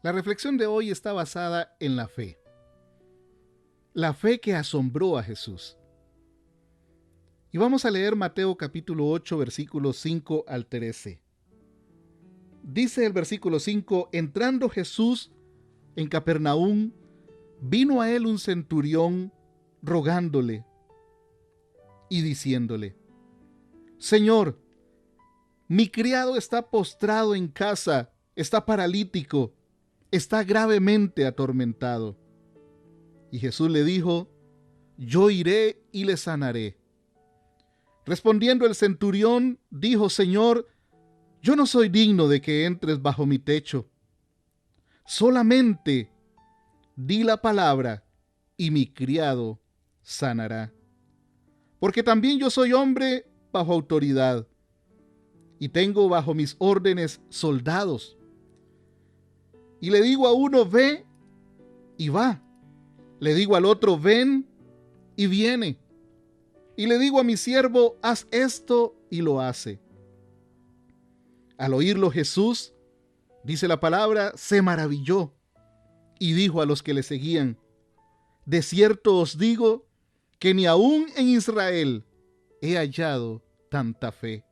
La reflexión de hoy está basada en la fe. La fe que asombró a Jesús. Y vamos a leer Mateo capítulo 8, versículos 5 al 13. Dice el versículo 5, entrando Jesús en Capernaum, vino a él un centurión rogándole y diciéndole, Señor, mi criado está postrado en casa, está paralítico, está gravemente atormentado. Y Jesús le dijo, yo iré y le sanaré. Respondiendo el centurión, dijo, Señor, yo no soy digno de que entres bajo mi techo. Solamente di la palabra y mi criado sanará. Porque también yo soy hombre bajo autoridad y tengo bajo mis órdenes soldados. Y le digo a uno, ve y va. Le digo al otro, ven y viene. Y le digo a mi siervo, haz esto y lo hace. Al oírlo Jesús, dice la palabra, se maravilló y dijo a los que le seguían, de cierto os digo que ni aún en Israel he hallado tanta fe.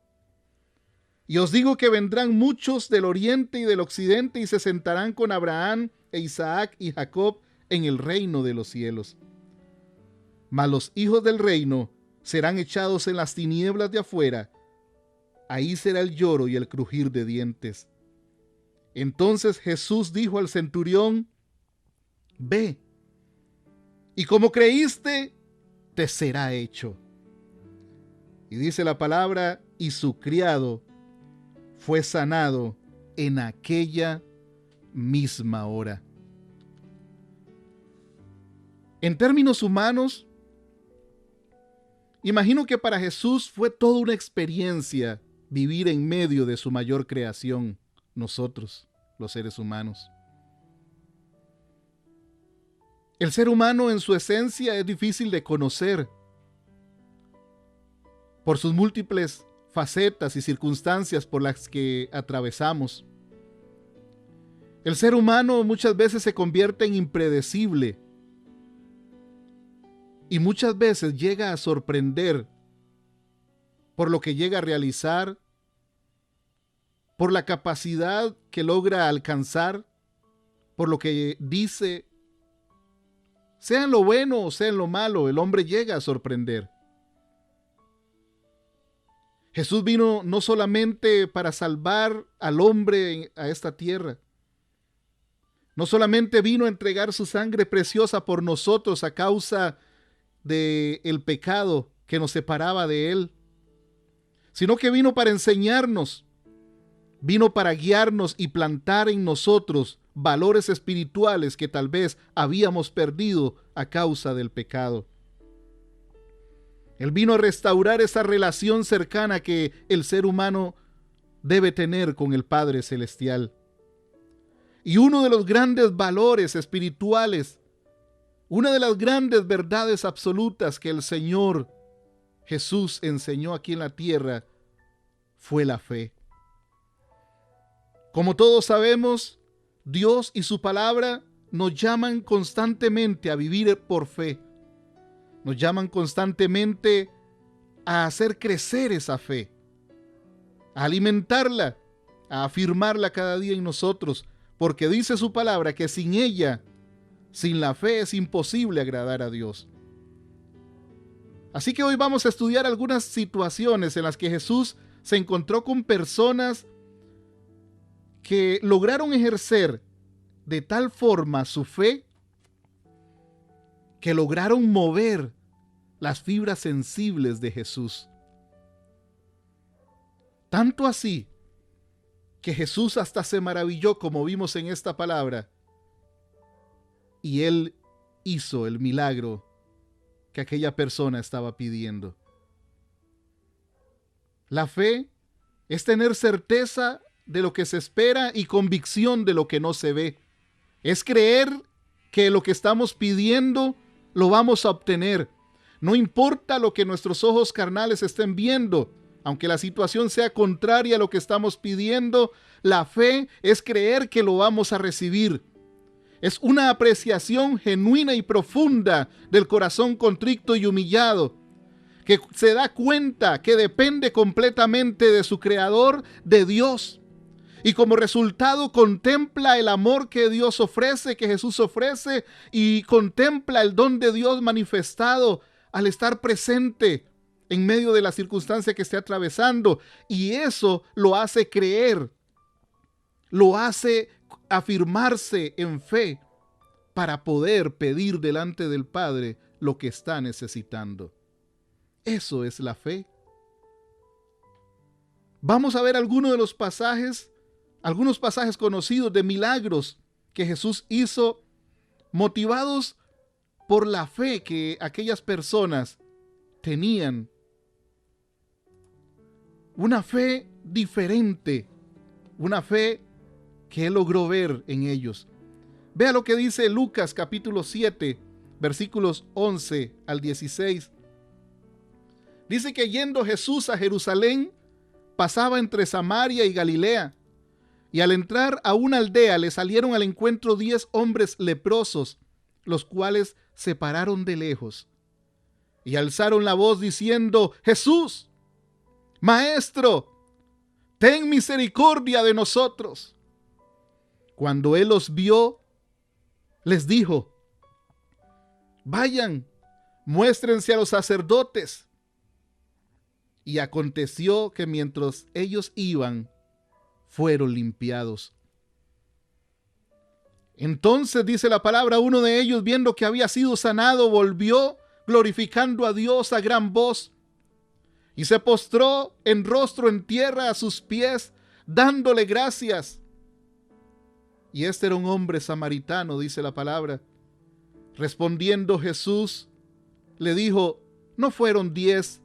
Y os digo que vendrán muchos del oriente y del occidente y se sentarán con Abraham e Isaac y Jacob en el reino de los cielos. Mas los hijos del reino serán echados en las tinieblas de afuera. Ahí será el lloro y el crujir de dientes. Entonces Jesús dijo al centurión, ve, y como creíste, te será hecho. Y dice la palabra, y su criado fue sanado en aquella misma hora. En términos humanos, imagino que para Jesús fue toda una experiencia vivir en medio de su mayor creación, nosotros, los seres humanos. El ser humano en su esencia es difícil de conocer por sus múltiples facetas y circunstancias por las que atravesamos. El ser humano muchas veces se convierte en impredecible y muchas veces llega a sorprender por lo que llega a realizar, por la capacidad que logra alcanzar, por lo que dice. Sea en lo bueno o sea en lo malo, el hombre llega a sorprender. Jesús vino no solamente para salvar al hombre a esta tierra, no solamente vino a entregar su sangre preciosa por nosotros a causa del pecado que nos separaba de Él, sino que vino para enseñarnos, vino para guiarnos y plantar en nosotros valores espirituales que tal vez habíamos perdido a causa del pecado. Él vino a restaurar esa relación cercana que el ser humano debe tener con el Padre Celestial. Y uno de los grandes valores espirituales, una de las grandes verdades absolutas que el Señor Jesús enseñó aquí en la tierra fue la fe. Como todos sabemos, Dios y su palabra nos llaman constantemente a vivir por fe. Nos llaman constantemente a hacer crecer esa fe, a alimentarla, a afirmarla cada día en nosotros, porque dice su palabra que sin ella, sin la fe, es imposible agradar a Dios. Así que hoy vamos a estudiar algunas situaciones en las que Jesús se encontró con personas que lograron ejercer de tal forma su fe que lograron mover las fibras sensibles de Jesús. Tanto así que Jesús hasta se maravilló, como vimos en esta palabra, y Él hizo el milagro que aquella persona estaba pidiendo. La fe es tener certeza de lo que se espera y convicción de lo que no se ve. Es creer que lo que estamos pidiendo lo vamos a obtener. No importa lo que nuestros ojos carnales estén viendo, aunque la situación sea contraria a lo que estamos pidiendo, La fe es creer que lo vamos a recibir. Es una apreciación genuina y profunda del corazón contrito y humillado, que se da cuenta que depende completamente de su Creador, de Dios. Y como resultado contempla el amor que Dios ofrece, que Jesús ofrece, y contempla el don de Dios manifestado al estar presente en medio de la circunstancia que esté atravesando. Y eso lo hace creer, lo hace afirmarse en fe para poder pedir delante del Padre lo que está necesitando. Eso es la fe. Vamos a ver algunos pasajes conocidos de milagros que Jesús hizo, motivados por la fe que aquellas personas tenían. Una fe diferente, una fe que Él logró ver en ellos. Vea lo que dice Lucas capítulo 7, versículos 11 al 16. Dice que yendo Jesús a Jerusalén, pasaba entre Samaria y Galilea, y al entrar a una aldea le salieron al encuentro 10 hombres leprosos, los cuales se pararon de lejos y alzaron la voz diciendo: Jesús, Maestro, ten misericordia de nosotros. Cuando él los vio, les dijo: vayan, muéstrense a los sacerdotes. Y aconteció que mientras ellos iban, fueron limpiados. Entonces, dice la palabra, uno de ellos, viendo que había sido sanado, volvió glorificando a Dios a gran voz, y se postró en rostro en tierra a sus pies, dándole gracias. Y este era un hombre samaritano, dice la palabra. Respondiendo Jesús, le dijo: ¿no fueron 10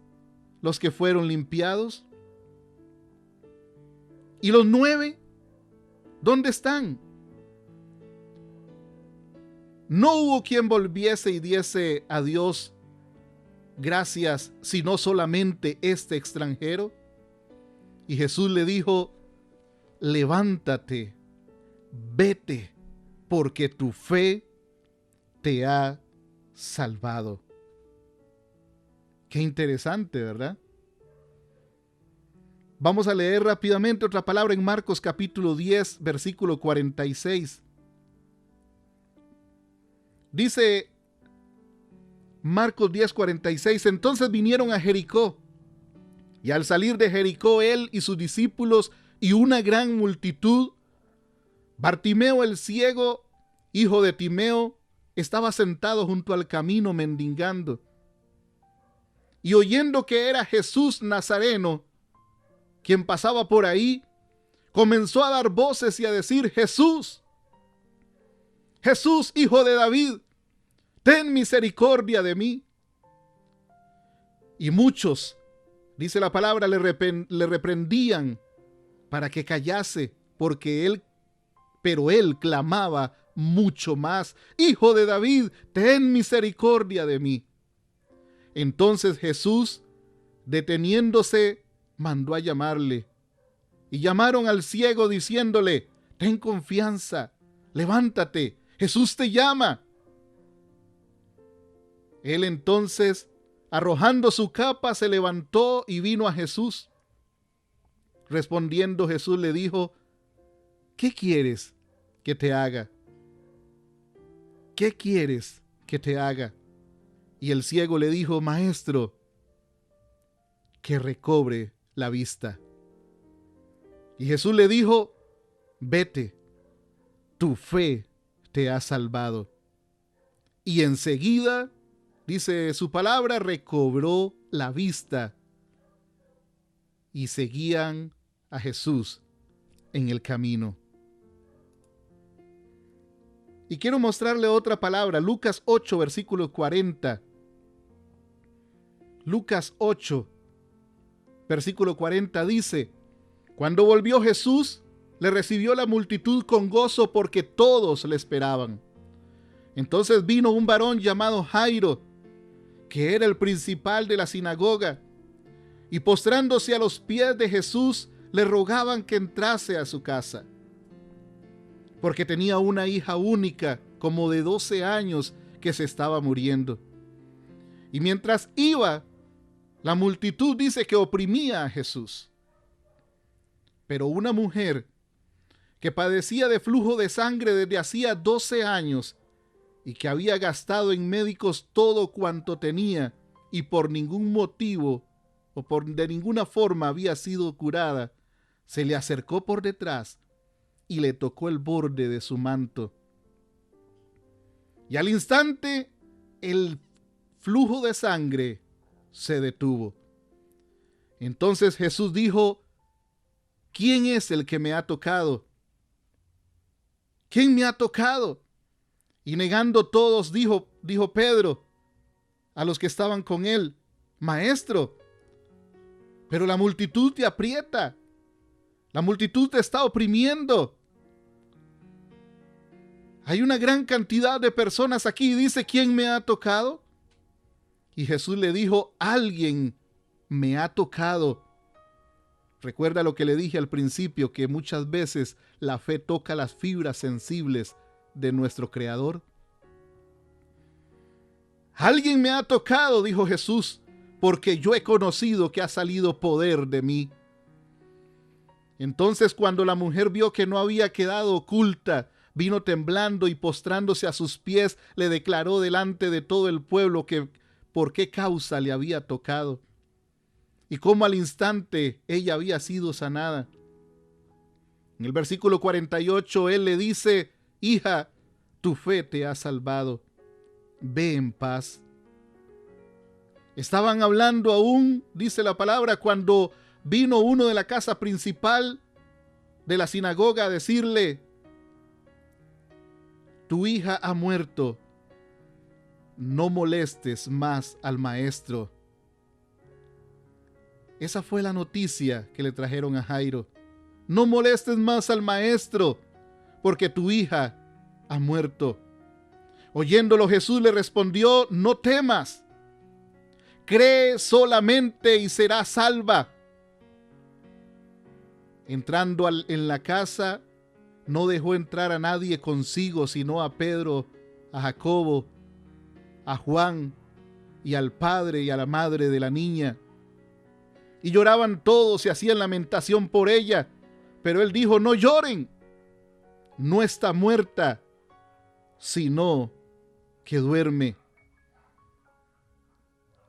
los que fueron limpiados? ¿Y los 9? ¿Dónde están? No hubo quien volviese y diese a Dios gracias, sino solamente este extranjero. Y Jesús le dijo: levántate, vete, porque tu fe te ha salvado. Qué interesante, ¿verdad? Vamos a leer rápidamente otra palabra en Marcos capítulo 10, versículo 46. Dice Marcos 10, 46: entonces vinieron a Jericó, y al salir de Jericó él y sus discípulos y una gran multitud, Bartimeo el ciego, hijo de Timeo, estaba sentado junto al camino mendigando. Y oyendo que era Jesús Nazareno, quien pasaba por ahí, comenzó a dar voces y a decir: Jesús, Jesús, hijo de David, ten misericordia de mí. Y muchos, dice la palabra, le reprendían para que callase, pero él clamaba mucho más: Hijo de David, ten misericordia de mí. Entonces Jesús, deteniéndose, mandó a llamarle. Y llamaron al ciego diciéndole: ten confianza, levántate, Jesús te llama. Él entonces, arrojando su capa, se levantó y vino a Jesús. Respondiendo Jesús le dijo: ¿qué quieres que te haga? ¿Qué quieres que te haga? Y el ciego le dijo: Maestro, que recobre la vista. Y Jesús le dijo: vete, tu fe te ha salvado. Y enseguida, dice su palabra, recobró la vista y seguían a Jesús en el camino. Y quiero mostrarle otra palabra, Lucas 8, versículo 40. Lucas 8, versículo 40 dice: cuando volvió Jesús, le recibió la multitud con gozo porque todos le esperaban. Entonces vino un varón llamado Jairo, que era el principal de la sinagoga, y postrándose a los pies de Jesús, le rogaban que entrase a su casa, porque tenía una hija única, como de 12 años, que se estaba muriendo. Y mientras iba, la multitud dice que oprimía a Jesús. Pero una mujer que padecía de flujo de sangre desde hacía 12 años y que había gastado en médicos todo cuanto tenía y por ningún motivo o de ninguna forma había sido curada, se le acercó por detrás y le tocó el borde de su manto. Y al instante el flujo de sangre se detuvo. Entonces Jesús dijo: ¿quién es el que me ha tocado? ¿Quién me ha tocado? Y negando todos, dijo Pedro a los que estaban con él: Maestro, pero la multitud te aprieta, la multitud te está oprimiendo. Hay una gran cantidad de personas aquí. Dice: ¿quién me ha tocado? Y Jesús le dijo: alguien me ha tocado. Recuerda lo que le dije al principio, que muchas veces la fe toca las fibras sensibles de nuestro Creador. Alguien me ha tocado, dijo Jesús, porque yo he conocido que ha salido poder de mí. Entonces, cuando la mujer vio que no había quedado oculta, vino temblando y postrándose a sus pies, le declaró delante de todo el pueblo que por qué causa le había tocado y cómo al instante ella había sido sanada. En el versículo 48 él le dice: hija, tu fe te ha salvado, ve en paz. Estaban hablando aún, dice la palabra, cuando vino uno de la casa principal de la sinagoga a decirle: tu hija ha muerto, no molestes más al maestro. Esa fue la noticia que le trajeron a Jairo. No molestes más al maestro, porque tu hija ha muerto. Oyéndolo, Jesús le respondió: no temas, cree solamente y serás salva. Entrando en la casa, no dejó entrar a nadie consigo, sino a Pedro, a Jacobo, a Juan y al padre y a la madre de la niña. Y lloraban todos y hacían lamentación por ella. Pero él dijo: no lloren, no está muerta, sino que duerme.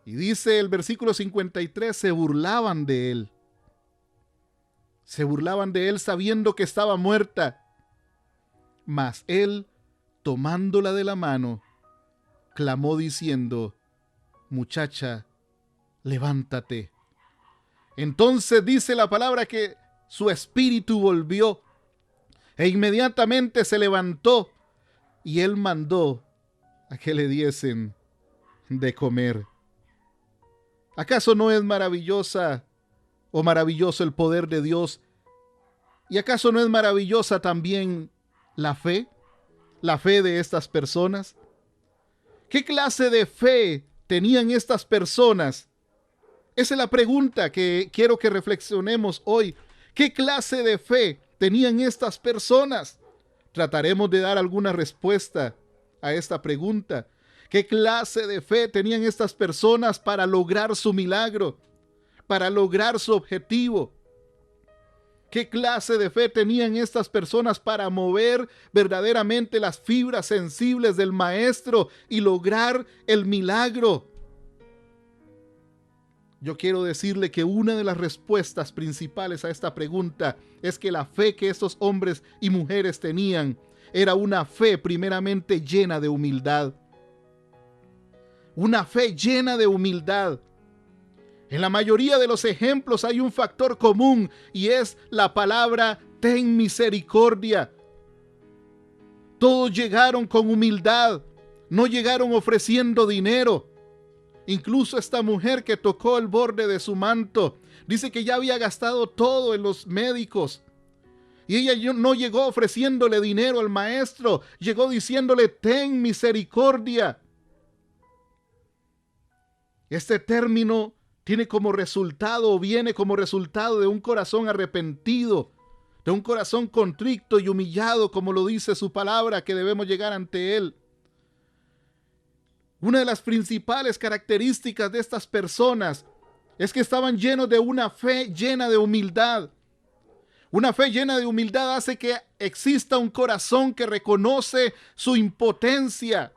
Y dice el versículo 53, se burlaban de él. Se burlaban de él sabiendo que estaba muerta. Mas él, tomándola de la mano, clamó diciendo: muchacha, levántate. Entonces dice la palabra que su espíritu volvió e inmediatamente se levantó y él mandó a que le diesen de comer. ¿Acaso no es maravillosa o maravilloso el poder de Dios? ¿Y acaso no es maravillosa también la fe de estas personas? ¿Qué clase de fe tenían estas personas? Esa es la pregunta que quiero que reflexionemos hoy. ¿Qué clase de fe tenían estas personas? Trataremos de dar alguna respuesta a esta pregunta. ¿Qué clase de fe tenían estas personas para lograr su milagro, para lograr su objetivo? ¿Qué clase de fe tenían estas personas para mover verdaderamente las fibras sensibles del maestro y lograr el milagro? Yo quiero decirle que una de las respuestas principales a esta pregunta es que la fe que estos hombres y mujeres tenían era una fe primeramente llena de humildad. Una fe llena de humildad. En la mayoría de los ejemplos hay un factor común y es la palabra ten misericordia. Todos llegaron con humildad, no llegaron ofreciendo dinero. Incluso esta mujer que tocó el borde de su manto, dice que ya había gastado todo en los médicos. Y ella no llegó ofreciéndole dinero al maestro, llegó diciéndole ten misericordia. Este término tiene como resultado o viene como resultado de un corazón arrepentido, de un corazón contrito y humillado, como lo dice su palabra, que debemos llegar ante Él. Una de las principales características de estas personas es que estaban llenos de una fe llena de humildad. Una fe llena de humildad hace que exista un corazón que reconoce su impotencia,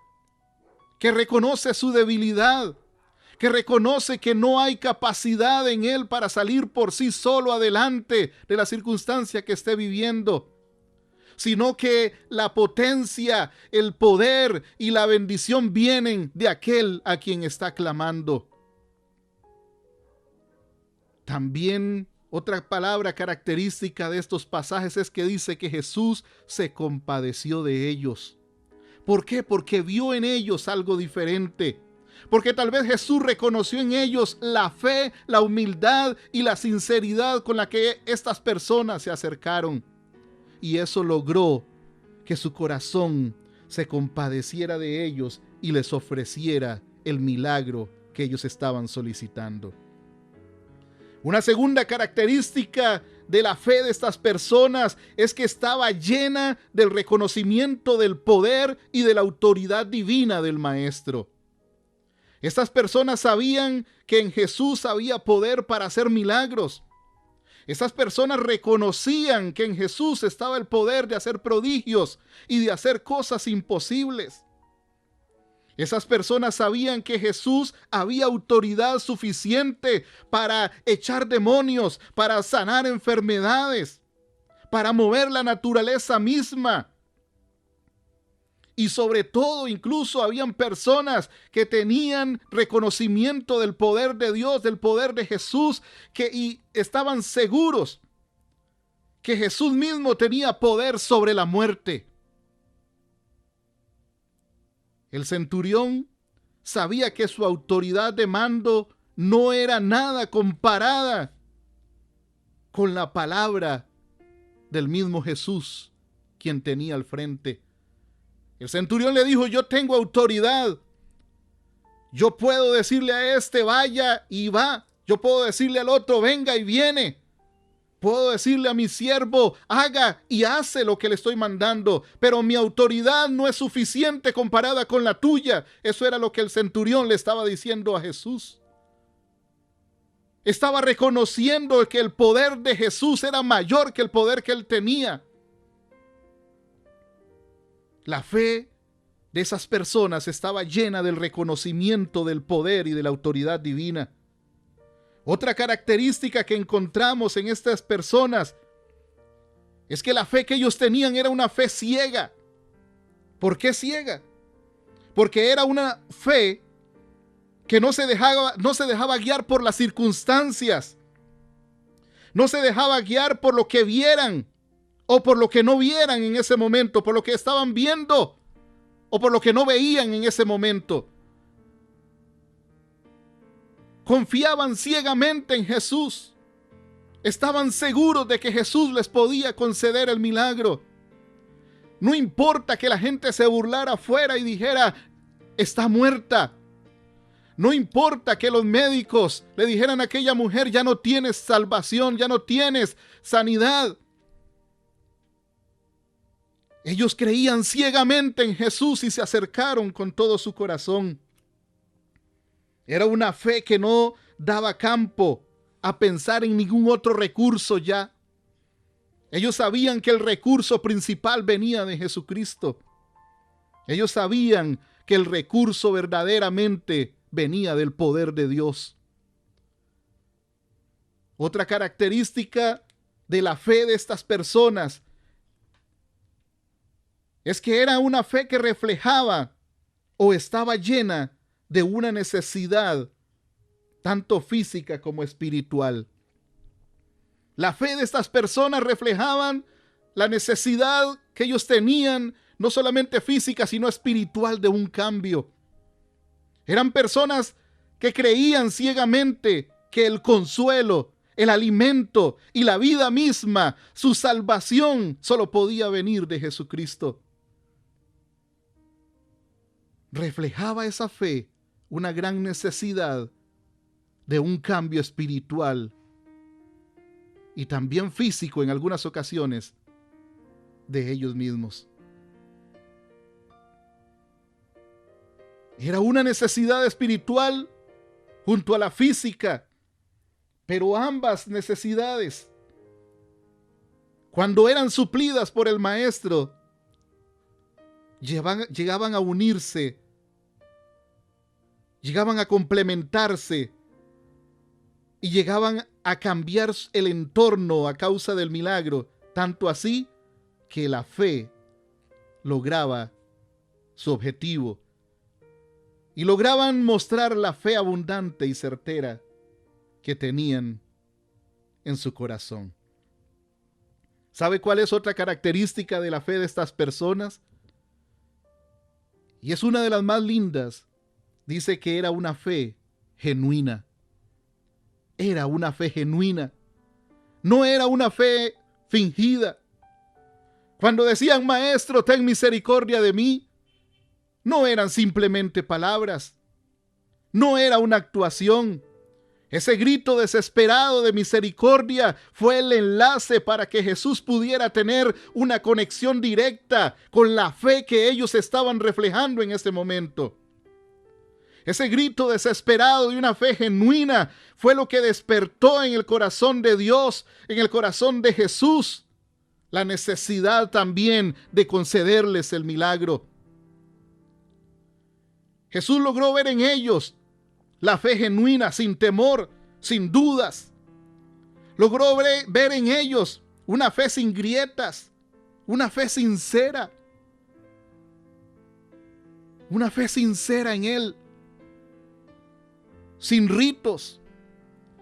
que reconoce su debilidad, que reconoce que no hay capacidad en él para salir por sí solo adelante de la circunstancia que esté viviendo, sino que la potencia, el poder y la bendición vienen de aquel a quien está clamando. También otra palabra característica de estos pasajes es que dice que Jesús se compadeció de ellos. ¿Por qué? Porque vio en ellos algo diferente. Porque tal vez Jesús reconoció en ellos la fe, la humildad y la sinceridad con la que estas personas se acercaron. Y eso logró que su corazón se compadeciera de ellos y les ofreciera el milagro que ellos estaban solicitando. Una segunda característica de la fe de estas personas es que estaba llena del reconocimiento del poder y de la autoridad divina del Maestro. Estas personas sabían que en Jesús había poder para hacer milagros. Estas personas reconocían que en Jesús estaba el poder de hacer prodigios y de hacer cosas imposibles. Esas personas sabían que Jesús había autoridad suficiente para echar demonios, para sanar enfermedades, para mover la naturaleza misma. Y sobre todo, incluso habían personas que tenían reconocimiento del poder de Dios, del poder de Jesús, y estaban seguros que Jesús mismo tenía poder sobre la muerte. El centurión sabía que su autoridad de mando no era nada comparada con la palabra del mismo Jesús, quien tenía al frente. El centurión le dijo: yo tengo autoridad. Yo puedo decirle a este vaya y va. Yo puedo decirle al otro venga y viene. Puedo decirle a mi siervo haga y hace lo que le estoy mandando. Pero mi autoridad no es suficiente comparada con la tuya. Eso era lo que el centurión le estaba diciendo a Jesús. Estaba reconociendo que el poder de Jesús era mayor que el poder que él tenía. La fe de esas personas estaba llena del reconocimiento del poder y de la autoridad divina. Otra característica que encontramos en estas personas es que la fe que ellos tenían era una fe ciega. ¿Por qué ciega? Porque era una fe que no se dejaba guiar por las circunstancias. No se dejaba guiar por lo que vieran o por lo que no vieran en ese momento, por lo que estaban viendo o por lo que no veían en ese momento. Confiaban ciegamente en Jesús. Estaban seguros de que Jesús les podía conceder el milagro. No importa que la gente se burlara afuera y dijera, está muerta. No importa que los médicos le dijeran a aquella mujer, ya no tienes salvación, ya no tienes sanidad. Ellos creían ciegamente en Jesús y se acercaron con todo su corazón. Era una fe que no daba campo a pensar en ningún otro recurso ya. Ellos sabían que el recurso principal venía de Jesucristo. Ellos sabían que el recurso verdaderamente venía del poder de Dios. Otra característica de la fe de estas personas es que era una fe que reflejaba o estaba llena de una necesidad tanto física como espiritual. La fe de estas personas reflejaban la necesidad que ellos tenían, no solamente física, sino espiritual, de un cambio. Eran personas que creían ciegamente que el consuelo, el alimento y la vida misma, su salvación, solo podía venir de Jesucristo. Reflejaba esa fe una gran necesidad de un cambio espiritual y también físico en algunas ocasiones de ellos mismos. Era una necesidad espiritual junto a la física, pero ambas necesidades, cuando eran suplidas por el Maestro, llegaban a unirse, llegaban a complementarse y llegaban a cambiar el entorno a causa del milagro, tanto así que la fe lograba su objetivo y lograban mostrar la fe abundante y certera que tenían en su corazón. ¿Sabe cuál es otra característica de la fe de estas personas? Y es una de las más lindas. Dice que era una fe genuina. Era una fe genuina. No era una fe fingida. Cuando decían, Maestro, ten misericordia de mí, no eran simplemente palabras. No era una actuación. Ese grito desesperado de misericordia fue el enlace para que Jesús pudiera tener una conexión directa con la fe que ellos estaban reflejando en ese momento. Ese grito desesperado de una fe genuina fue lo que despertó en el corazón de Dios, en el corazón de Jesús, la necesidad también de concederles el milagro. Jesús logró ver en ellos la fe genuina, sin temor, sin dudas. Logró ver en ellos una fe sin grietas, una fe sincera. Una fe sincera en Él, sin ritos,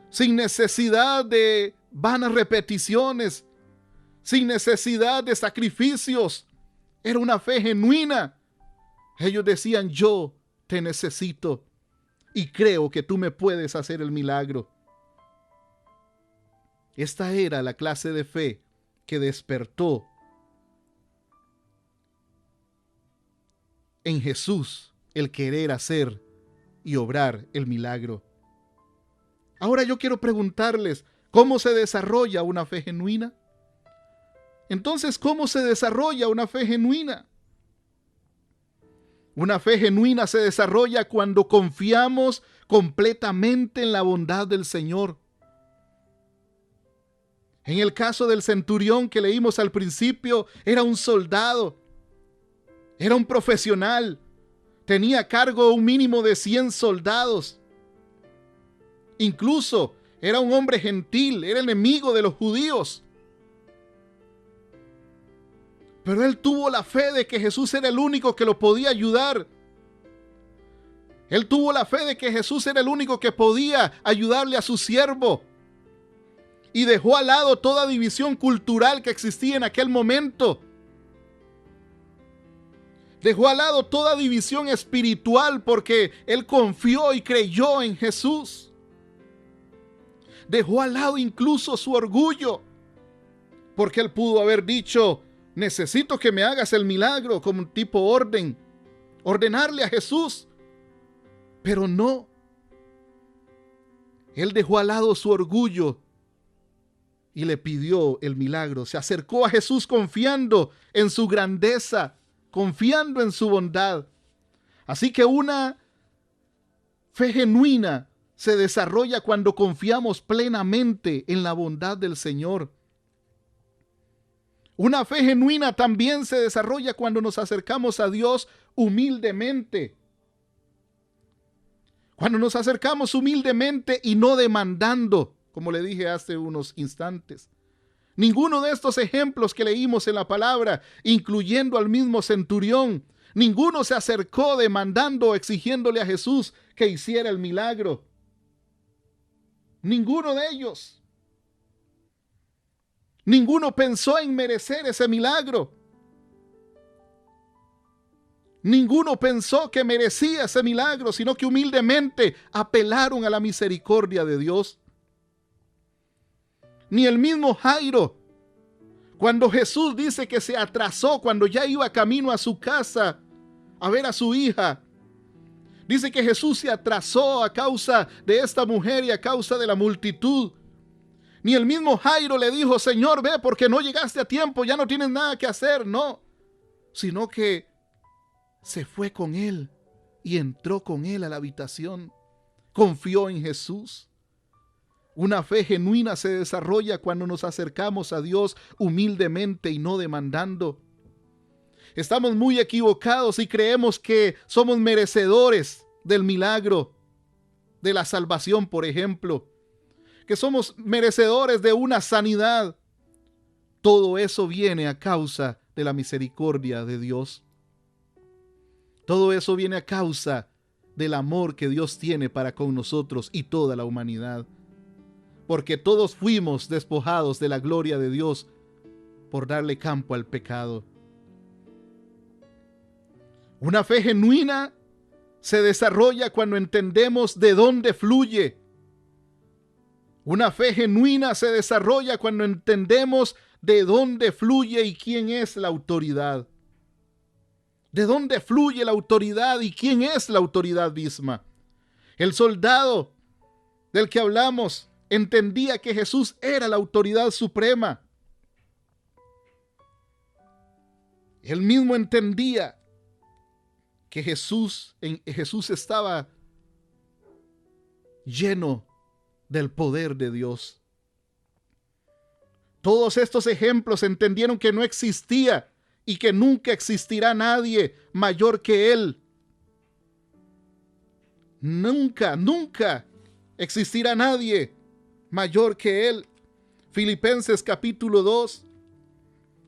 sin necesidad de vanas repeticiones, sin necesidad de sacrificios. Era una fe genuina. Ellos decían, yo te necesito y creo que tú me puedes hacer el milagro. Esta era la clase de fe que despertó en Jesús el querer hacer y obrar el milagro. Ahora yo quiero preguntarles, ¿cómo se desarrolla una fe genuina? Entonces, ¿cómo se desarrolla una fe genuina? Una fe genuina se desarrolla cuando confiamos completamente en la bondad del Señor. En el caso del centurión que leímos al principio, era un soldado, era un profesional, tenía a cargo un mínimo de 100 soldados. Incluso era un hombre gentil, era enemigo de los judíos. Pero él tuvo la fe de que Jesús era el único que lo podía ayudar. Él tuvo la fe de que Jesús era el único que podía ayudarle a su siervo. Y dejó al lado toda división cultural que existía en aquel momento. Dejó al lado toda división espiritual porque él confió y creyó en Jesús. Dejó al lado incluso su orgullo, porque él pudo haber dicho, necesito que me hagas el milagro como un tipo orden, ordenarle a Jesús, pero no. Él dejó al lado su orgullo y le pidió el milagro. Se acercó a Jesús confiando en su grandeza, confiando en su bondad. Así que una fe genuina se desarrolla cuando confiamos plenamente en la bondad del Señor. Una fe genuina también se desarrolla cuando nos acercamos a Dios humildemente. Cuando nos acercamos humildemente y no demandando, como le dije hace unos instantes. Ninguno de estos ejemplos que leímos en la palabra, incluyendo al mismo centurión, ninguno se acercó demandando o exigiéndole a Jesús que hiciera el milagro. Ninguno de ellos. Ninguno pensó en merecer ese milagro. Ninguno pensó que merecía ese milagro, sino que humildemente apelaron a la misericordia de Dios. Ni el mismo Jairo, cuando Jesús dice que se atrasó, cuando ya iba camino a su casa a ver a su hija, Dice que Jesús se atrasó a causa de esta mujer y a causa de la multitud. Ni el mismo Jairo le dijo: Señor, ve, porque no llegaste a tiempo, ya no tienes nada que hacer. No, sino que se fue con él y entró con él a la habitación. Confió en Jesús. Una fe genuina se desarrolla cuando nos acercamos a Dios humildemente y no demandando. Estamos muy equivocados y creemos que somos merecedores del milagro de la salvación, por ejemplo, que somos merecedores de una sanidad. Todo eso viene a causa de la misericordia de Dios. Todo eso viene a causa del amor que Dios tiene para con nosotros y toda la humanidad. Porque todos fuimos despojados de la gloria de Dios por darle campo al pecado. Una fe genuina se desarrolla cuando entendemos de dónde fluye. Una fe genuina se desarrolla cuando entendemos de dónde fluye y quién es la autoridad. ¿De dónde fluye la autoridad y quién es la autoridad misma? El soldado del que hablamos entendía que Jesús era la autoridad suprema. Él mismo entendía que Jesús estaba lleno del poder de Dios. Todos estos ejemplos entendieron que no existía y que nunca existirá nadie mayor que Él. Nunca existirá nadie mayor que Él. Filipenses capítulo 2,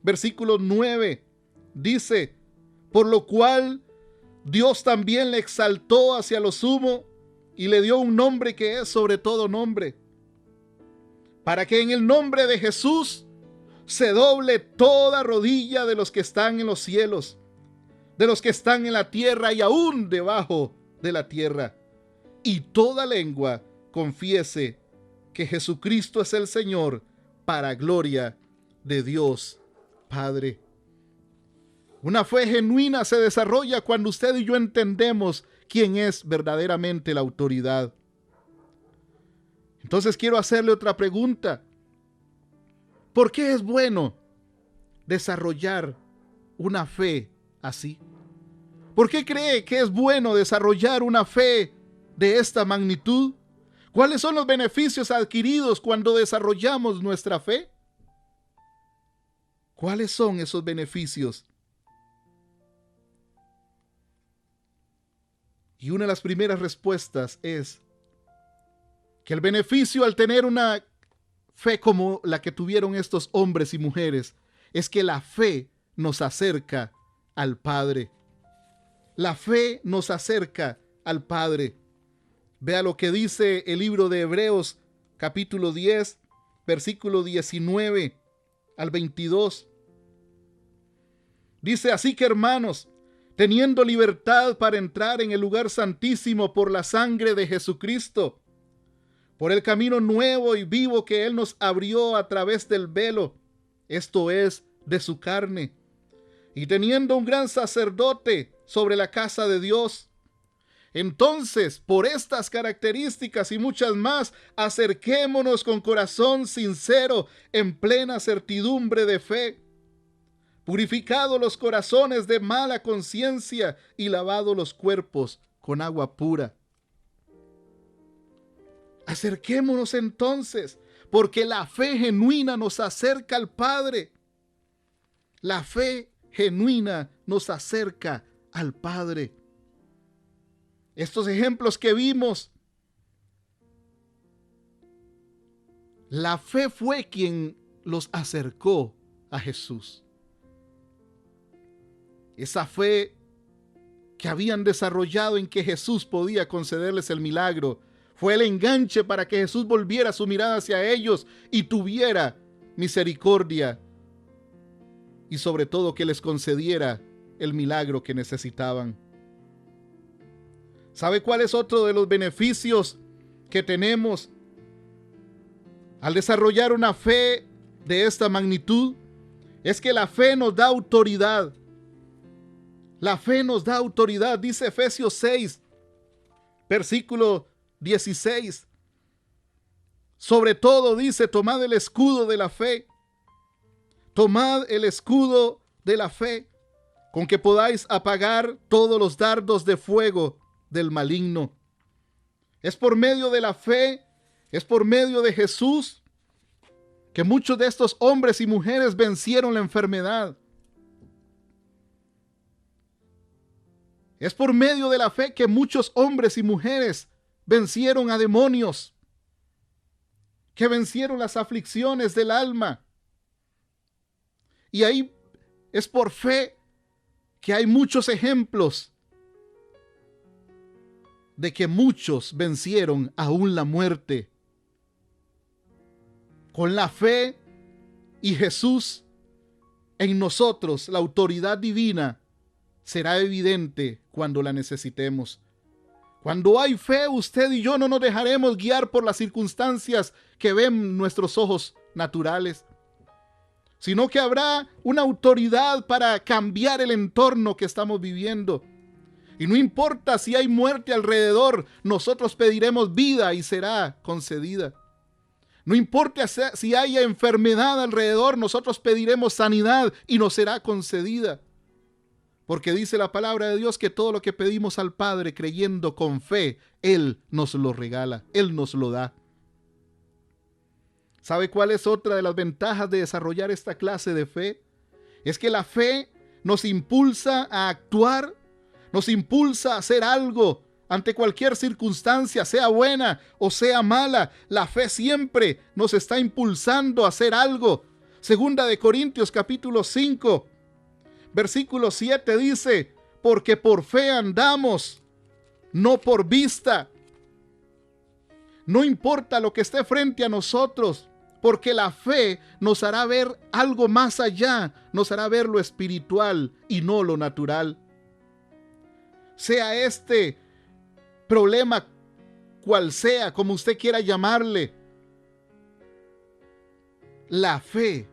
versículo 9, dice: por lo cual Dios también le exaltó hacia lo sumo y le dio un nombre que es sobre todo nombre, para que en el nombre de Jesús se doble toda rodilla de los que están en los cielos, de los que están en la tierra y aún debajo de la tierra, y toda lengua confiese que Jesucristo es el Señor, para gloria de Dios Padre. Una fe genuina se desarrolla cuando usted y yo entendemos quién es verdaderamente la autoridad. Entonces quiero hacerle otra pregunta. ¿Por qué es bueno desarrollar una fe así? ¿Por qué cree que es bueno desarrollar una fe de esta magnitud? ¿Cuáles son los beneficios adquiridos cuando desarrollamos nuestra fe? ¿Cuáles son esos beneficios? Y una de las primeras respuestas es que el beneficio al tener una fe como la que tuvieron estos hombres y mujeres es que la fe nos acerca al Padre. La fe nos acerca al Padre. Vea lo que dice el libro de Hebreos, capítulo 10, versículo 19 al 22. Dice: así que, hermanos, teniendo libertad para entrar en el lugar santísimo por la sangre de Jesucristo, por el camino nuevo y vivo que Él nos abrió a través del velo, esto es, de su carne, y teniendo un gran sacerdote sobre la casa de Dios, entonces, por estas características y muchas más, acerquémonos con corazón sincero, en plena certidumbre de fe, purificados los corazones de mala conciencia y lavados los cuerpos con agua pura. Acerquémonos entonces, porque la fe genuina nos acerca al Padre. La fe genuina nos acerca al Padre. Estos ejemplos que vimos, la fe fue quien los acercó a Jesús. Esa fe que habían desarrollado en que Jesús podía concederles el milagro fue el enganche para que Jesús volviera su mirada hacia ellos y tuviera misericordia, y sobre todo que les concediera el milagro que necesitaban. ¿Sabe cuál es otro de los beneficios que tenemos al desarrollar una fe de esta magnitud? Es que la fe nos da autoridad. La fe nos da autoridad. Dice Efesios 6, Versículo 16. Sobre todo dice, tomad el escudo de la fe. Tomad el escudo de la fe, con que podáis apagar todos los dardos de fuego del maligno. Es por medio de la fe, es por medio de Jesús, que muchos de estos hombres y mujeres vencieron la enfermedad. Es por medio de la fe que muchos hombres y mujeres vencieron a demonios, que vencieron las aflicciones del alma. Y ahí es por fe que hay muchos ejemplos de que muchos vencieron aún la muerte. Con la fe y Jesús en nosotros, la autoridad divina será evidente cuando la necesitemos. Cuando hay fe, usted y yo no nos dejaremos guiar por las circunstancias que ven nuestros ojos naturales, sino que habrá una autoridad para cambiar el entorno que estamos viviendo. Y no importa si hay muerte alrededor, nosotros pediremos vida y será concedida. No importa si haya enfermedad alrededor, nosotros pediremos sanidad y nos será concedida. Porque dice la palabra de Dios que todo lo que pedimos al Padre creyendo con fe, Él nos lo regala, Él nos lo da. ¿Sabe cuál es otra de las ventajas de desarrollar esta clase de fe? Es que la fe nos impulsa a actuar, nos impulsa a hacer algo ante cualquier circunstancia, sea buena o sea mala. La fe siempre nos está impulsando a hacer algo. Segunda de Corintios capítulo 5, versículo 7 dice, porque por fe andamos, no por vista. No importa lo que esté frente a nosotros, porque la fe nos hará ver algo más allá, nos hará ver lo espiritual y no lo natural. Sea este problema cual sea, como usted quiera llamarle, la fe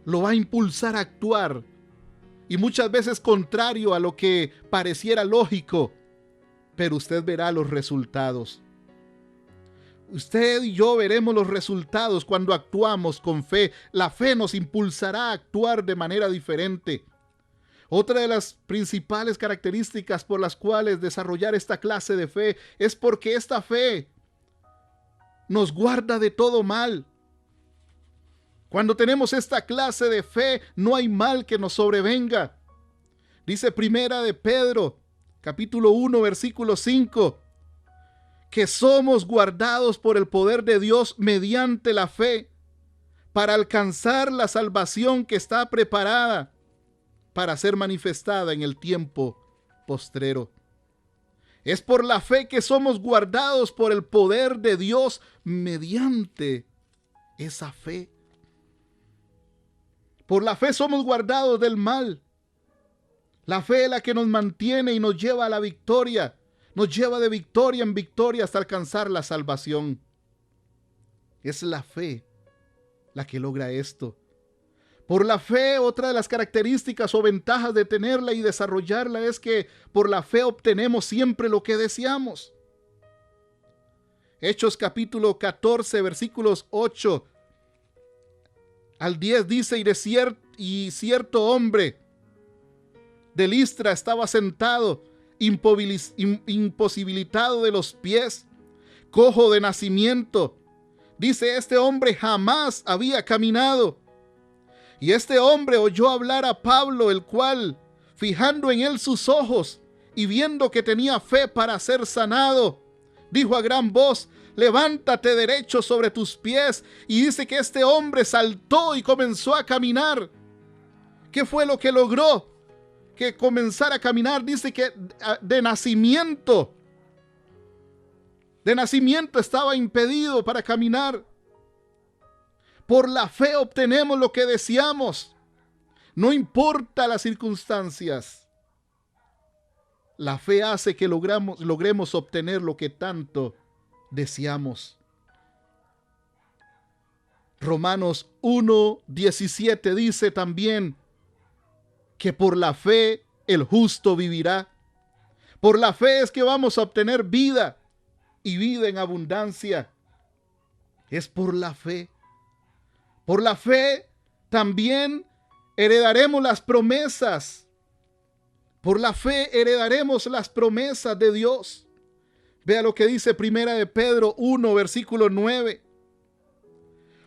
lo va a impulsar a actuar, y muchas veces contrario a lo que pareciera lógico, pero usted verá los resultados. Usted y yo veremos los resultados cuando actuamos con fe. La fe nos impulsará a actuar de manera diferente. Otra de las principales características por las cuales desarrollar esta clase de fe es porque esta fe nos guarda de todo mal. Cuando tenemos esta clase de fe, no hay mal que nos sobrevenga. Dice Primera de Pedro, capítulo 1, versículo 5, que somos guardados por el poder de Dios mediante la fe para alcanzar la salvación que está preparada para ser manifestada en el tiempo postrero. Es por la fe que somos guardados por el poder de Dios mediante esa fe. Por la fe somos guardados del mal. La fe es la que nos mantiene y nos lleva a la victoria. Nos lleva de victoria en victoria hasta alcanzar la salvación. Es la fe la que logra esto. Por la fe, otra de las características o ventajas de tenerla y desarrollarla es que por la fe obtenemos siempre lo que deseamos. Hechos capítulo 14, versículos 8 al 10 dice, y cierto hombre de Listra estaba sentado, imposibilitado de los pies, cojo de nacimiento. Dice, este hombre jamás había caminado. Y este hombre oyó hablar a Pablo, el cual, fijando en él sus ojos y viendo que tenía fe para ser sanado, dijo a gran voz, levántate derecho sobre tus pies. Y dice que este hombre saltó y comenzó a caminar. ¿Qué fue lo que logró? Que comenzara a caminar. Dice que de nacimiento estaba impedido para caminar. Por la fe obtenemos lo que deseamos. No importa las circunstancias. La fe hace que logremos obtener lo que tanto deseamos. Romanos 1:17 dice también que por la fe el justo vivirá. Por la fe es que vamos a obtener vida y vida en abundancia. Es por la fe. Por la fe también heredaremos las promesas. Por la fe heredaremos las promesas de Dios. Vea lo que dice Primera de Pedro 1, versículo 9.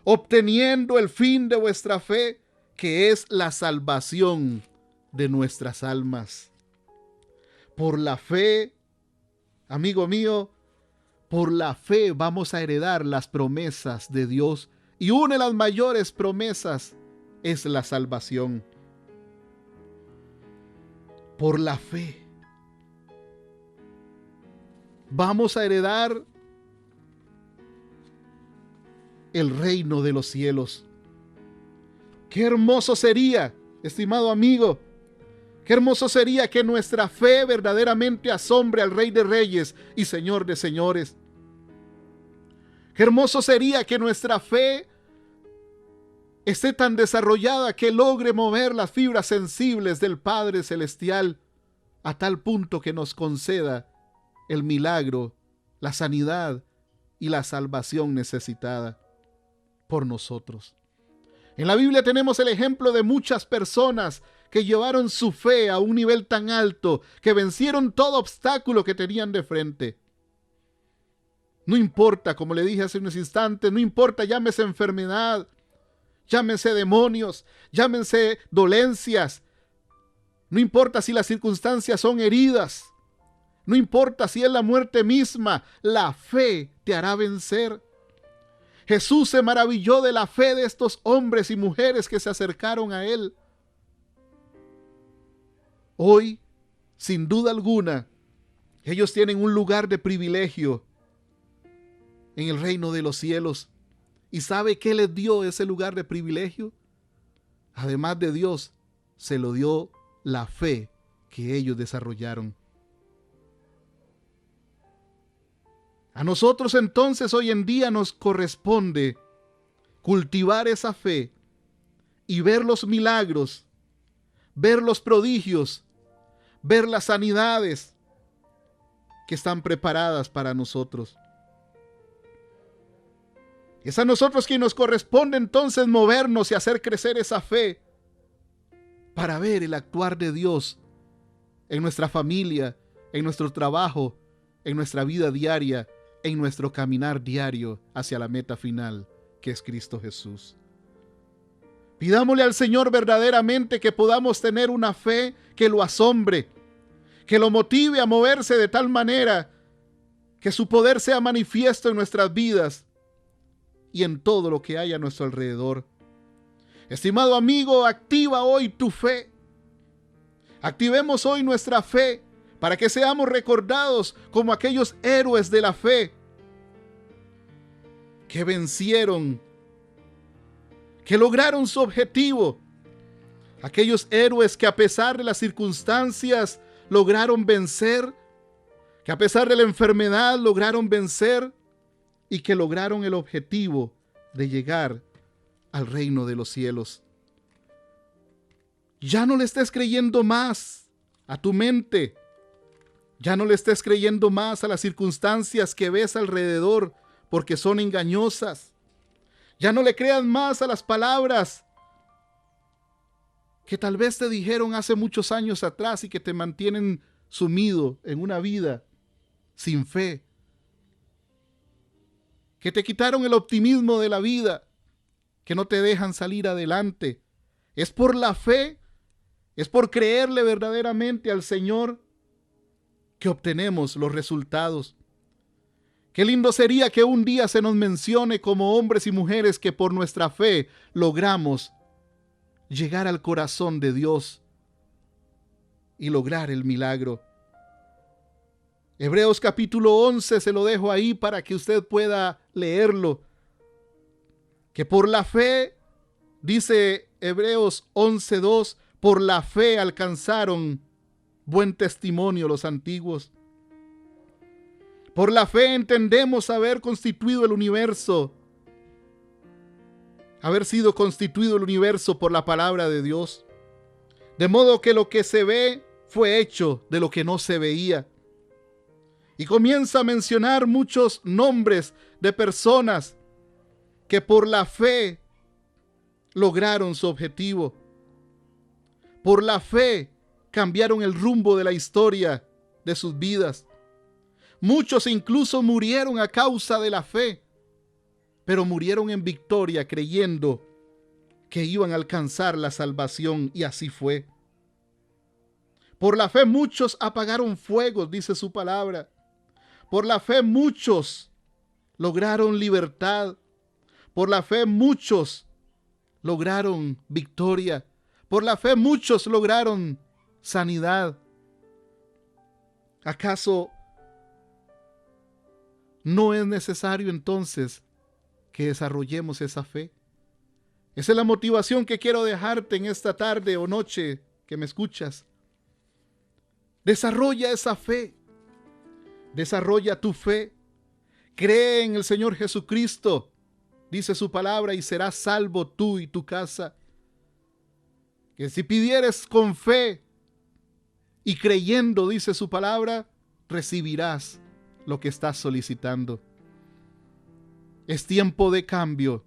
Obteniendo el fin de vuestra fe, que es la salvación de nuestras almas. Por la fe, amigo mío, por la fe vamos a heredar las promesas de Dios. Y una de las mayores promesas es la salvación. Por la fe vamos a heredar el reino de los cielos. Qué hermoso sería, estimado amigo, qué hermoso sería que nuestra fe verdaderamente asombre al Rey de Reyes y Señor de Señores. Qué hermoso sería que nuestra fe esté tan desarrollada que logre mover las fibras sensibles del Padre Celestial a tal punto que nos conceda el milagro, la sanidad y la salvación necesitada por nosotros. En la Biblia tenemos el ejemplo de muchas personas que llevaron su fe a un nivel tan alto que vencieron todo obstáculo que tenían de frente. No importa, como le dije hace unos instantes, no importa, llámese enfermedad, llámense demonios, llámense dolencias. No importa si las circunstancias son heridas. No importa si es la muerte misma, la fe te hará vencer. Jesús se maravilló de la fe de estos hombres y mujeres que se acercaron a Él. Hoy, sin duda alguna, ellos tienen un lugar de privilegio en el reino de los cielos. ¿Y sabe qué les dio ese lugar de privilegio? Además de Dios, se lo dio la fe que ellos desarrollaron. A nosotros entonces hoy en día nos corresponde cultivar esa fe y ver los milagros, ver los prodigios, ver las sanidades que están preparadas para nosotros. Es a nosotros quien nos corresponde entonces movernos y hacer crecer esa fe para ver el actuar de Dios en nuestra familia, en nuestro trabajo, en nuestra vida diaria, en nuestro caminar diario hacia la meta final, que es Cristo Jesús. Pidámosle al Señor verdaderamente que podamos tener una fe que lo asombre, que lo motive a moverse de tal manera que su poder sea manifiesto en nuestras vidas y en todo lo que hay a nuestro alrededor. Estimado amigo, activa hoy tu fe. Activemos hoy nuestra fe para que seamos recordados como aquellos héroes de la fe que vencieron, que lograron su objetivo. Aquellos héroes que a pesar de las circunstancias lograron vencer, que a pesar de la enfermedad lograron vencer y que lograron el objetivo de llegar al reino de los cielos. Ya no le estés creyendo más a tu mente. Ya no le estés creyendo más a las circunstancias que ves alrededor porque son engañosas. Ya no le creas más a las palabras que tal vez te dijeron hace muchos años atrás y que te mantienen sumido en una vida sin fe, que te quitaron el optimismo de la vida, que no te dejan salir adelante. Es por la fe, es por creerle verdaderamente al Señor que obtenemos los resultados. Qué lindo sería que un día se nos mencione como hombres y mujeres que por nuestra fe logramos llegar al corazón de Dios y lograr el milagro. Hebreos capítulo 11 se lo dejo ahí para que usted pueda leerlo. Que por la fe, dice Hebreos 11:2, por la fe alcanzaron buen testimonio los antiguos. Por la fe entendemos haber constituido el universo, haber sido constituido el universo por la palabra de Dios. De modo que lo que se ve fue hecho de lo que no se veía. Y comienza a mencionar muchos nombres de personas que por la fe lograron su objetivo. Por la fe cambiaron el rumbo de la historia de sus vidas. Muchos incluso murieron a causa de la fe, pero murieron en victoria creyendo que iban a alcanzar la salvación, y así fue. Por la fe muchos apagaron fuegos, dice su palabra. Por la fe muchos lograron libertad. Por la fe muchos lograron victoria. Por la fe muchos lograron sanidad. ¿Acaso no es necesario entonces que desarrollemos esa fe? Esa es la motivación que quiero dejarte en esta tarde o noche que me escuchas. Desarrolla esa fe. Desarrolla tu fe. Cree en el Señor Jesucristo, dice su palabra, y serás salvo tú y tu casa. Que si pidieres con fe y creyendo, dice su palabra, recibirás lo que estás solicitando. Es tiempo de cambio.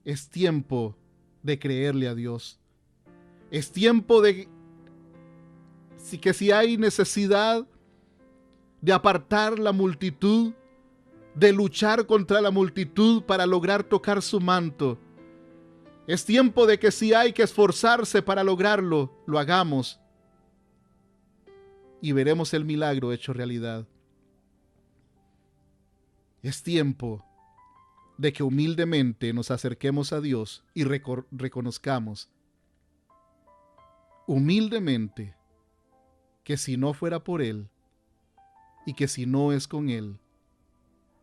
Es tiempo de creerle a Dios. Es tiempo de que si hay necesidad de apartar la multitud, de luchar contra la multitud para lograr tocar su manto. Es tiempo de que si hay que esforzarse para lograrlo, lo hagamos. Y veremos el milagro hecho realidad. Es tiempo de que humildemente nos acerquemos a Dios y reconozcamos humildemente que si no fuera por Él y que si no es con Él,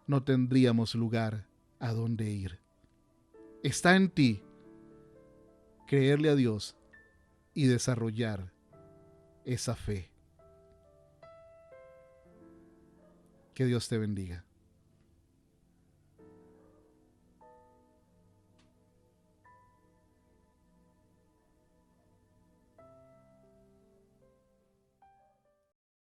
no tendríamos lugar a donde ir. Está en ti creerle a Dios y desarrollar esa fe. Que Dios te bendiga.